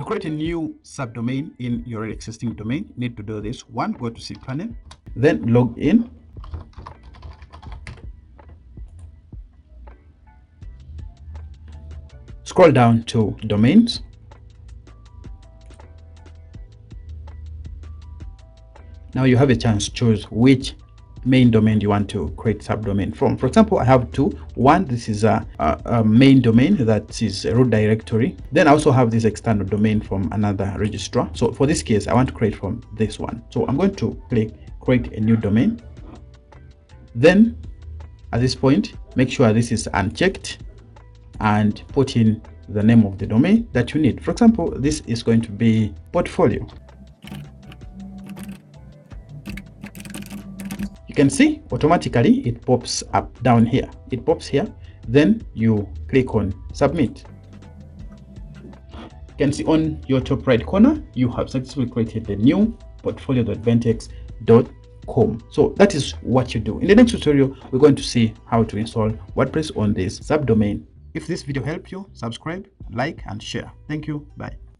To create a new subdomain in your existing domain, you need to do this. One, go to cPanel, then log in. Scroll down to domains. Now you have a chance to choose which main domain you want to create subdomain from. For example, I have two. One, this is a main domain that is a root directory. Then I also have this external domain from another registrar. So for this case, I want to create from this one. So I'm going to click create a new domain. Then at this point, make sure this is unchecked and put in the name of the domain that you need. For example, this is going to be portfolio. You can see automatically it pops up down here. It pops here. Then you click on submit. You can see on your top right corner, you have successfully created the new portfolio.bentex.com. So that is what you do. In the next tutorial, we're going to see how to install WordPress on this subdomain. If this video helped you, subscribe, like, and share. Thank you. Bye.